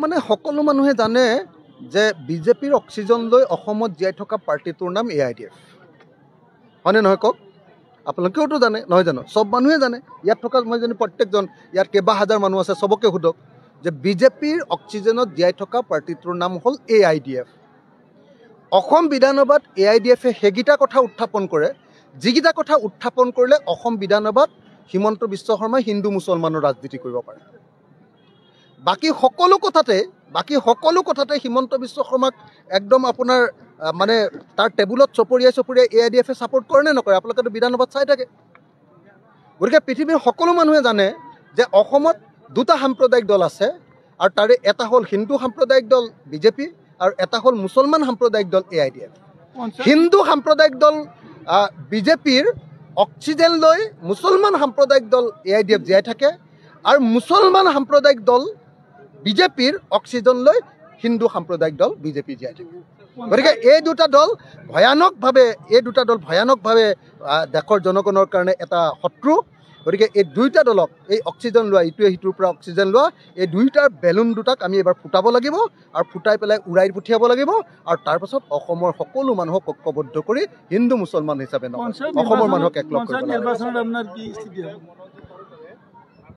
মানে সকলো মানুহে জানে যে বিজেপিৰ অক্সিজেন লৈ অসমত জীয়াই থকা পাৰ্টিটোৰ নাম AIDF হয়নে নহয় কওক আপোনালোকেওতো জানে নহয় জানো সব মানুহে জানে ইয়াত থকা মই জানি প্ৰত্যেকজন ইয়াত কেইবা হাজাৰ মানুহ আছে সবকে সুধক যে বিজেপিৰ অক্সিজেনত জীয়াই থকা পাৰ্টিটোৰ নাম হ'ল AIDF অসম বিধানসভাত AIDFে হেগিটা কথা উত্থাপন কৰে যিগিটা কথা উত্থাপন কৰিলে অসম বিধানসভাত হিমন্ত বিশ্ব শৰ্মাই হিন্দু মুছলমানৰ ৰাজনীতি কৰিব পাৰে বাকি সকলো কথাতে হিমন্ত বিশ্ব শৰ্মাক একদম আপোনাৰ মানে তাৰ টেবুলত চপৰিয়াই AIDFে সাপোৰ্ট কৰে নে নকৰে আপোনালোকে বিধানসভাত চাই থাকে গতিকে পৃথিৱীৰ সকলো মানুহে জানে যে অসমত দুটা সাম্প্ৰদায়িক দল আছে আৰু তাৰে এটা হ'ল হিন্দু সাম্প্ৰদায়িক দল বিজেপি আৰু এটা হ'ল মুছলমান সাম্প্ৰদায়িক দল AIDF হিন্দু সাম্প্ৰদায়িক দল বিজেপিৰ অক্সিজেন লৈ মুছলমান সাম্প্ৰদায়িক দল AIDF জীয়াই থাকে আৰু মুছলমান সাম্প্ৰদায়িক দল বিজেপিৰ অক্সিজেন লৈ হিন্দু সাম্প্ৰদায়িক দল বিজেপি জীয়াই থাকে গতিকে এই দুটা দল ভয়ানকভাৱে দেশৰ জনগণৰ কাৰণে এটা শত্ৰু গতিকে এই দুইটা দলক এই অক্সিজেন লোৱা ইটোৱে সিটোৰ পৰা অক্সিজেন লোৱা এই দুইটাৰ বেলুন দুটাক আমি এবাৰ ফুটাব লাগিব আৰু ফুটাই পেলাই উৰাই পঠিয়াব লাগিব আৰু তাৰ পাছত অসমৰ সকলো মানুহক ঐক্যবদ্ধ কৰি হিন্দু মুছলমান হিচাপে নহয় অসমৰ মানুহক একলগ কৰিব লাগিব